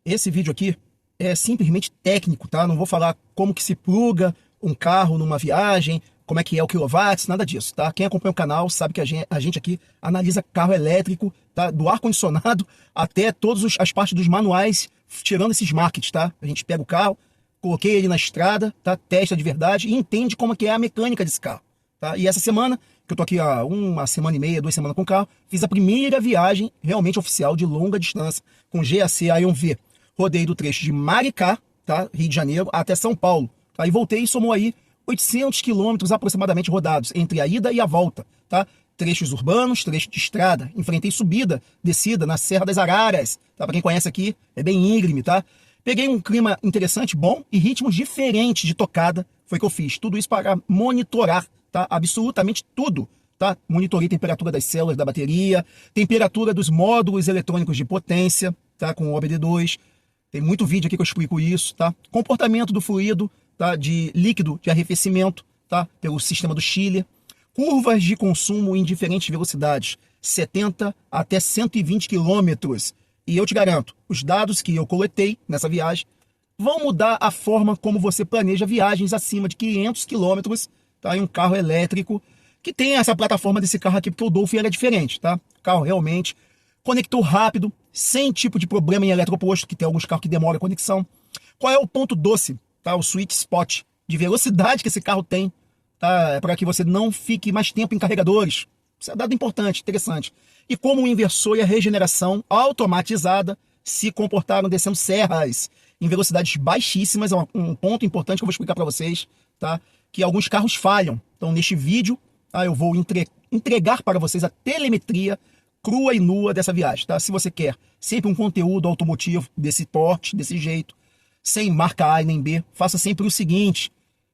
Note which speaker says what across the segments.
Speaker 1: Esse vídeo aqui é simplesmente técnico, tá? Não vou falar como que se pluga um carro numa viagem, como é que é o quilowatts, nada disso, tá? Quem acompanha o canal sabe que a gente aqui analisa carro elétrico, tá? Do ar-condicionado até todas as partes dos manuais, tirando esses markets, tá? A gente pega o carro, coloquei ele na estrada, tá? Testa de verdade e entende como que é a mecânica desse carro, tá? E essa semana, que eu tô aqui há uma semana e meia, 2 semanas com o carro, fiz a primeira viagem realmente oficial de longa distância com GAC Ion V. Rodei do trecho de Maricá, tá? Rio de Janeiro, até São Paulo. Aí voltei e somou aí 800 quilômetros aproximadamente rodados, entre a ida e a volta, tá? Trechos urbanos, trecho de estrada. Enfrentei subida, descida na Serra das Araras, tá? Para quem conhece aqui, é bem íngreme, tá? Peguei um clima interessante, bom, e ritmos diferentes de tocada, foi que eu fiz. Tudo isso para monitorar, tá? Absolutamente tudo, tá? Monitorei a temperatura das células da bateria, temperatura dos módulos eletrônicos de potência, tá? Com o OBD2. Tem muito vídeo aqui que eu explico isso, tá? Comportamento do fluido, tá? De líquido de arrefecimento, tá? Pelo sistema do Chile. Curvas de consumo em diferentes velocidades, 70 até 120 quilômetros. E eu te garanto, os dados que eu coletei nessa viagem vão mudar a forma como você planeja viagens acima de 500 quilômetros, tá? Em um carro elétrico que tem essa plataforma desse carro aqui, porque o Dolphin era diferente, tá? O carro realmente conectou rápido, sem tipo de problema em eletroposto, que tem alguns carros que demoram a conexão. Qual é o ponto doce, tá? O sweet spot de velocidade que esse carro tem, tá? É para que você não fique mais tempo em carregadores. Isso é dado importante, interessante. E como o inversor e a regeneração automatizada se comportaram descendo serras em velocidades baixíssimas. É um ponto importante que eu vou explicar para vocês, tá? Que alguns carros falham. Então, neste vídeo, tá? Eu vou entregar para vocês a telemetria crua e nua dessa viagem, tá? Se você quer sempre um conteúdo automotivo desse porte, desse jeito, sem marca A e nem B, faça sempre o seguinte: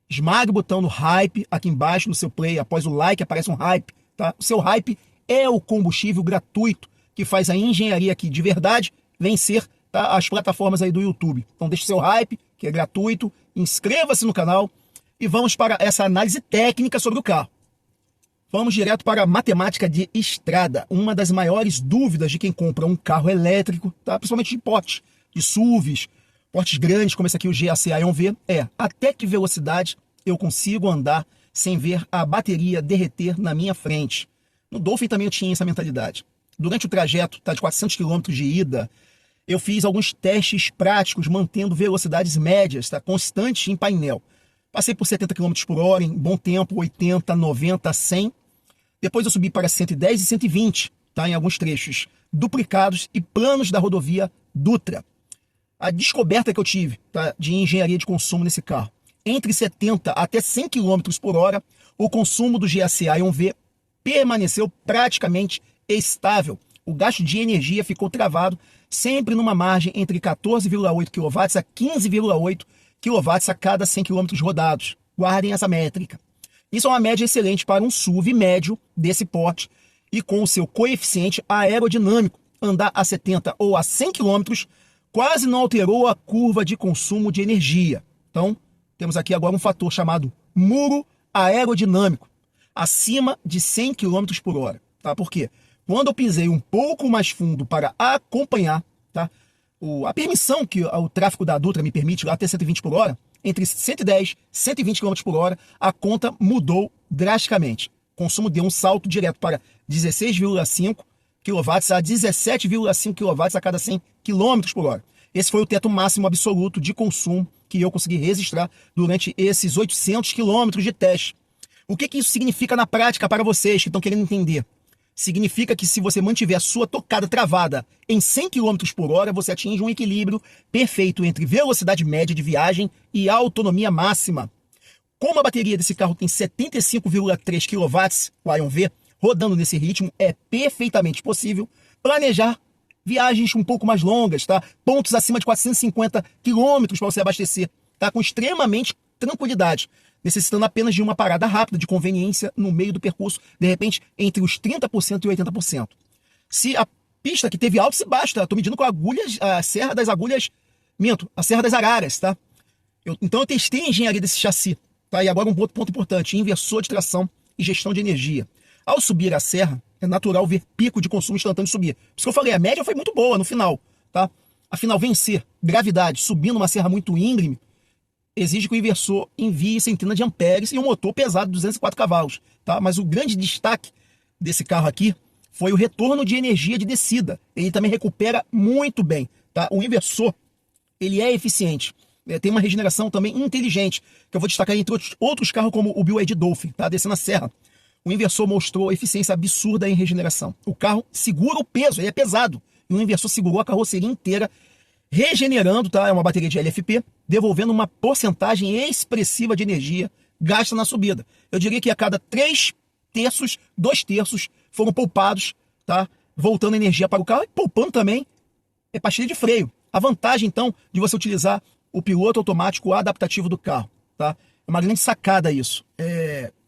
Speaker 1: esmague o botão no hype aqui embaixo no seu play, após o like aparece um hype, tá? O seu hype é o combustível gratuito que faz a engenharia aqui de verdade vencer, tá? As plataformas aí do YouTube. Então deixe seu hype, que é gratuito, inscreva-se no canal e vamos para essa análise técnica sobre o carro. Vamos direto para a matemática de estrada. Uma das maiores dúvidas de quem compra um carro elétrico, tá? Principalmente de portes, de SUVs, portes grandes, como esse aqui, o GAC Ion V, é até que velocidade eu consigo andar sem ver a bateria derreter na minha frente. No Dolphin também eu tinha essa mentalidade. Durante o trajeto, tá, de 400 km de ida, eu fiz alguns testes práticos mantendo velocidades médias, tá, constantes em painel. Passei por 70 km por hora em bom tempo, 80, 90, 100. Depois eu subi para 110 e 120, tá, em alguns trechos duplicados e planos da rodovia Dutra. A descoberta que eu tive, tá, de engenharia de consumo nesse carro: entre 70 até 100 km por hora, o consumo do GAC Ion V permaneceu praticamente estável. O gasto de energia ficou travado sempre numa margem entre 14,8 kW a 15,8 kW a cada 100 km rodados. Guardem essa métrica. Isso é uma média excelente para um SUV médio desse porte e com o seu coeficiente aerodinâmico. Andar a 70 ou a 100 km quase não alterou a curva de consumo de energia. Então, temos aqui agora um fator chamado muro aerodinâmico, acima de 100 km por hora. Tá? Por quê? Quando eu pisei um pouco mais fundo para acompanhar, tá, a permissão que o tráfego da Dutra me permite até 120 por hora, entre 110 e 120 km por hora, a conta mudou drasticamente. O consumo deu um salto direto para 16,5 kW a 17,5 kW a cada 100 km por hora. Esse foi o teto máximo absoluto de consumo que eu consegui registrar durante esses 800 km de teste. O que isso significa na prática para vocês que estão querendo entender? Significa que se você mantiver a sua tocada travada em 100 km por hora, você atinge um equilíbrio perfeito entre velocidade média de viagem e autonomia máxima. Como a bateria desse carro tem 75,3 kW, o Ion V, rodando nesse ritmo, é perfeitamente possível planejar viagens um pouco mais longas, tá? Pontos acima de 450 km para você abastecer, tá? Com extremamente tranquilidade, necessitando apenas de uma parada rápida de conveniência no meio do percurso, de repente entre os 30% e 80%. Se a pista que teve altos e baixos, tá? Estou medindo com agulhas, a Serra das Agulhas, a Serra das Araras, tá? Então eu testei a engenharia desse chassi, tá? E agora um outro ponto importante: inversor de tração e gestão de energia. Ao subir a serra, é natural ver pico de consumo instantâneo subir. Por isso que eu falei, a média foi muito boa no final, tá? Afinal, vencer gravidade subindo uma serra muito íngreme exige que o inversor envie centenas de amperes e um motor pesado de 204 cavalos. Tá? Mas o grande destaque desse carro aqui foi o retorno de energia de descida. Ele também recupera muito bem. Tá? O inversor ele é eficiente. Tem uma regeneração também inteligente, que eu vou destacar entre outros carros como o BYD Dolphin, tá? Descendo a serra. O inversor mostrou eficiência absurda em regeneração. O carro segura o peso, ele é pesado. E o inversor segurou a carroceria inteira, regenerando, tá? É uma bateria de LFP, devolvendo uma porcentagem expressiva de energia gasta na subida. Eu diria que a cada 3/3, 2/3 foram poupados, tá? Voltando energia para o carro e poupando também pastilha de freio. A vantagem, então, de você utilizar o piloto automático adaptativo do carro, tá? É uma grande sacada isso.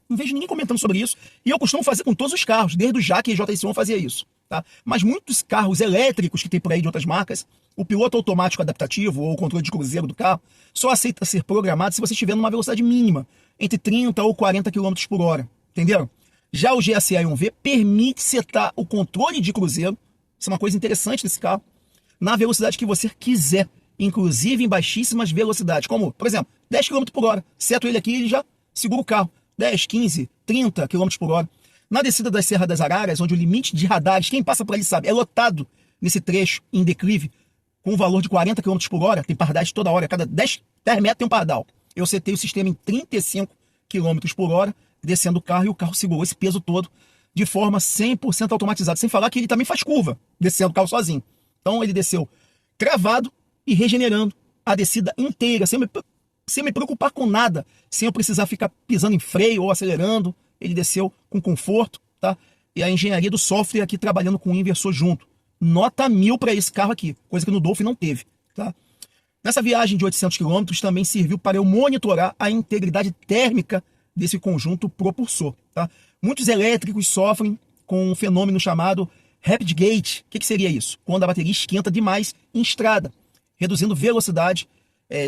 Speaker 1: Não vejo ninguém comentando sobre isso, e eu costumo fazer com todos os carros, desde o Jaque e JS1 fazia isso, tá? Mas muitos carros elétricos que tem por aí de outras marcas, o piloto automático adaptativo ou o controle de cruzeiro do carro só aceita ser programado se você estiver numa velocidade mínima, entre 30 ou 40 km por hora, entenderam? Já o GSA 1V permite setar o controle de cruzeiro, isso é uma coisa interessante desse carro, na velocidade que você quiser, inclusive em baixíssimas velocidades, como, por exemplo, 10 km por hora. Seto ele aqui e ele já segura o carro. 10, 15, 30 km por hora. Na descida da Serra das Araras, onde o limite de radares, quem passa por ali sabe, é lotado nesse trecho em declive, com um valor de 40 km por hora, tem pardais toda hora, a cada 10 metros tem um pardal. Eu setei o sistema em 35 km por hora, descendo o carro, e o carro segurou esse peso todo de forma 100% automatizada, sem falar que ele também faz curva, descendo o carro sozinho. Então ele desceu travado e regenerando a descida inteira, sem me preocupar com nada, sem eu precisar ficar pisando em freio ou acelerando. Ele desceu com conforto, tá? E a engenharia do software aqui trabalhando com o inversor junto. Nota 1000 para esse carro aqui, coisa que no Dolphin não teve, tá? Nessa viagem de 800 km também serviu para eu monitorar a integridade térmica desse conjunto propulsor, tá? Muitos elétricos sofrem com um fenômeno chamado Rapid Gate. O que seria isso? Quando a bateria esquenta demais em estrada, reduzindo velocidade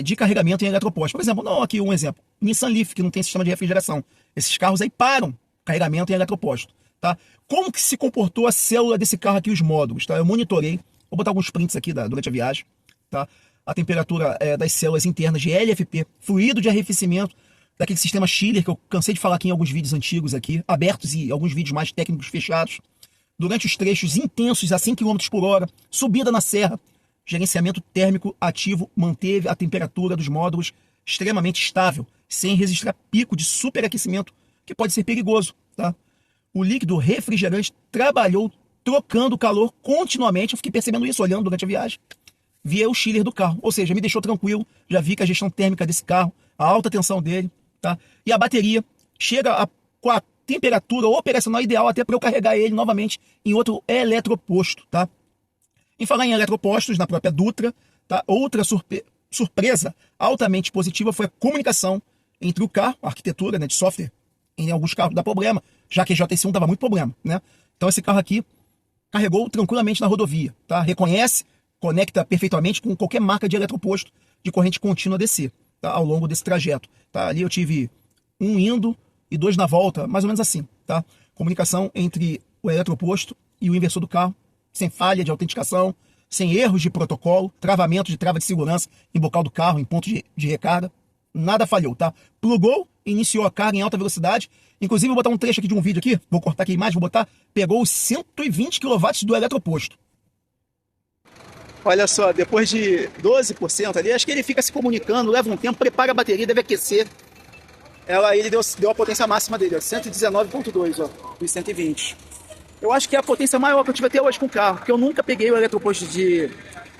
Speaker 1: de carregamento em eletropostos. Por exemplo, não, aqui um exemplo. Nissan Leaf, que não tem sistema de refrigeração. Esses carros aí param carregamento em eletroposto. Tá? Como que se comportou a célula desse carro aqui, os módulos? Tá? Eu monitorei, vou botar alguns prints aqui durante a viagem. Tá? A temperatura das células internas de LFP, fluido de arrefecimento, daquele sistema chiller, que eu cansei de falar aqui em alguns vídeos antigos aqui, abertos e alguns vídeos mais técnicos fechados. Durante os trechos intensos a 100 km por hora, subida na serra, gerenciamento térmico ativo manteve a temperatura dos módulos extremamente estável, sem registrar pico de superaquecimento, que pode ser perigoso. Tá? O líquido refrigerante trabalhou trocando calor continuamente. Eu fiquei percebendo isso, olhando durante a viagem. Via o chiller do carro, ou seja, me deixou tranquilo. Já vi que a gestão térmica desse carro, a alta tensão dele, tá? E a bateria chega com a temperatura operacional ideal até para eu carregar ele novamente em outro eletroposto, tá? Em falar em eletropostos, na própria Dutra, tá? Outra surpresa altamente positiva foi a comunicação entre o carro, a arquitetura, né, de software. Em alguns carros dá problema, já que a JS1 dava muito problema, né? Então esse carro aqui carregou tranquilamente na rodovia, tá? Reconhece, conecta perfeitamente com qualquer marca de eletroposto de corrente contínua DC, tá? Ao longo desse trajeto, tá? Ali eu tive um indo e 2 na volta, mais ou menos assim, tá? Comunicação entre o eletroposto e o inversor do carro, sem falha de autenticação, sem erros de protocolo, travamento de trava de segurança em bocal do carro, em ponto de recarga, nada falhou, tá? Plugou, iniciou a carga em alta velocidade, inclusive vou botar um trecho aqui de um vídeo aqui, vou cortar aqui a imagem, vou botar, pegou os 120 kW do eletroposto. Olha só, depois de 12% ali, acho que ele fica se comunicando, leva um tempo, prepara a bateria, deve aquecer. Ele deu a potência máxima dele, ó, 119.2, ó, dos 120. Eu acho que é a potência maior que eu tive até hoje com o carro, porque eu nunca peguei o eletroposto de...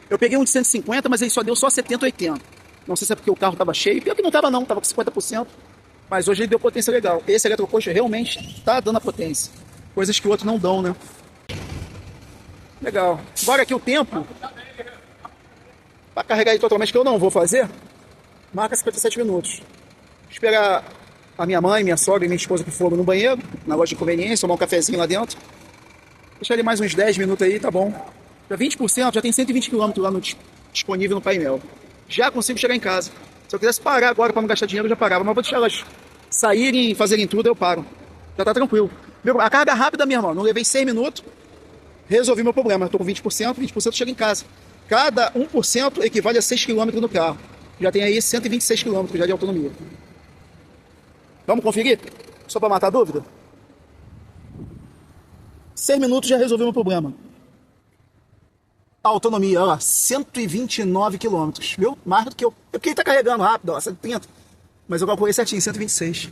Speaker 1: Eu peguei um de 150, mas ele só deu 70, 80. Não sei se é porque o carro estava cheio, pior que não estava não, estava com 50%, mas hoje ele deu potência legal. Esse eletroposto realmente está dando a potência, coisas que o outro não dão, né? Legal. Agora aqui o tempo, para carregar ele totalmente, que eu não vou fazer, marca 57 minutos. Esperar a minha mãe, minha sogra e minha esposa que foram no banheiro, na loja de conveniência, tomar um cafezinho lá dentro. Deixar ele mais uns 10 minutos aí, tá bom. Já 20%, já tem 120 km lá disponível no painel. Já consigo chegar em casa. Se eu quisesse parar agora para não gastar dinheiro, eu já parava. Mas vou deixar elas saírem e fazerem tudo, eu paro. Já tá tranquilo. A carga rápida mesmo, ó. Não levei 6 minutos. Resolvi meu problema. Eu tô com 20%, 20% chega em casa. Cada 1% equivale a 6 km no carro. Já tem aí 126 km já de autonomia. Vamos conferir? Só para matar a dúvida? 6 minutos já resolveu o meu problema. A autonomia, ó, 129 km. Viu? Mais do que eu. É porque ele tá carregando rápido, ó, 130. Mas eu calculei certinho, 126.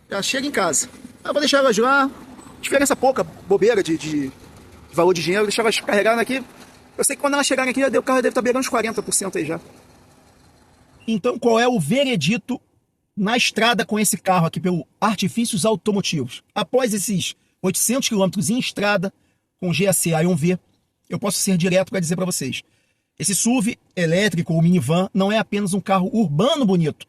Speaker 1: Já chega em casa. Eu vou deixar elas lá. Diferença pouca, bobeira de valor de dinheiro. Deixar elas carregarem aqui. Eu sei que quando elas chegarem aqui, o carro deve estar beirando uns 40% aí já. Então, qual é o veredito na estrada com esse carro aqui pelo Artifícios Automotivos? Após esses 800 km em estrada com GAC Ion V, eu posso ser direto para dizer para vocês. Esse SUV elétrico ou minivan não é apenas um carro urbano bonito,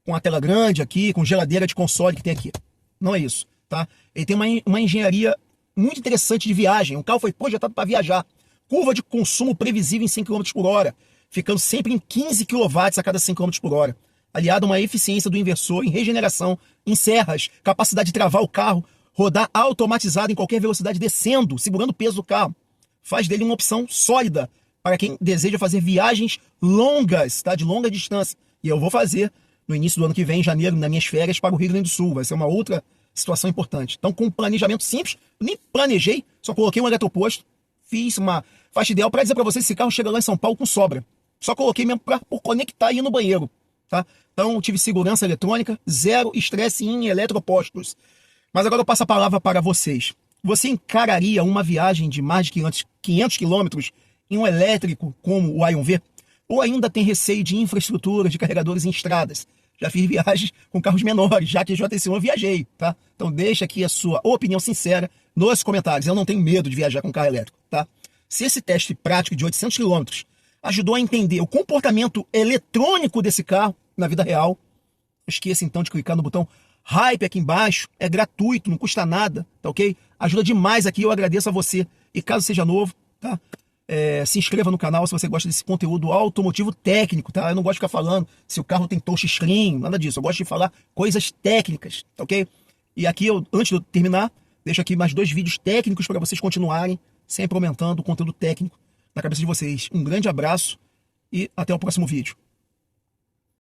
Speaker 1: com a tela grande aqui, com geladeira de console que tem aqui. Não é isso, tá? Ele tem uma engenharia muito interessante de viagem. O carro foi projetado para viajar. Curva de consumo previsível em 100 km por hora, ficando sempre em 15 kW a cada 100 km por hora. Aliado a uma eficiência do inversor em regeneração, em serras, capacidade de travar o carro, rodar automatizado em qualquer velocidade descendo, segurando o peso do carro. Faz dele uma opção sólida para quem deseja fazer viagens longas, tá? De longa distância. E eu vou fazer no início do ano que vem, em janeiro, nas minhas férias, para o Rio Grande do Sul. Vai ser uma outra situação importante. Então, com um planejamento simples, nem planejei, só coloquei um eletroposto, fiz uma faixa ideal para dizer para vocês se esse carro chega lá em São Paulo com sobra. Só coloquei mesmo para conectar e ir no banheiro, tá? Então, tive segurança eletrônica, zero estresse em eletropostos. Mas agora eu passo a palavra para vocês. Você encararia uma viagem de mais de 500 quilômetros em um elétrico como o Ion V? Ou ainda tem receio de infraestrutura, de carregadores em estradas? Já fiz viagens com carros menores, já que JTC eu viajei, tá? Então deixa aqui a sua opinião sincera nos comentários. Eu não tenho medo de viajar com carro elétrico, tá? Se esse teste prático de 800 km ajudou a entender o comportamento eletrônico desse carro na vida real, não esqueça então de clicar no botão Hype aqui embaixo, é gratuito, não custa nada, tá ok? Ajuda demais aqui, eu agradeço a você. E caso seja novo, tá? Se inscreva no canal se você gosta desse conteúdo automotivo técnico, tá? Eu não gosto de ficar falando se o carro tem touchscreen, nada disso. Eu gosto de falar coisas técnicas, tá ok? E aqui, antes de eu terminar, deixo aqui mais 2 vídeos técnicos para vocês continuarem sempre aumentando o conteúdo técnico na cabeça de vocês. Um grande abraço e até o próximo vídeo.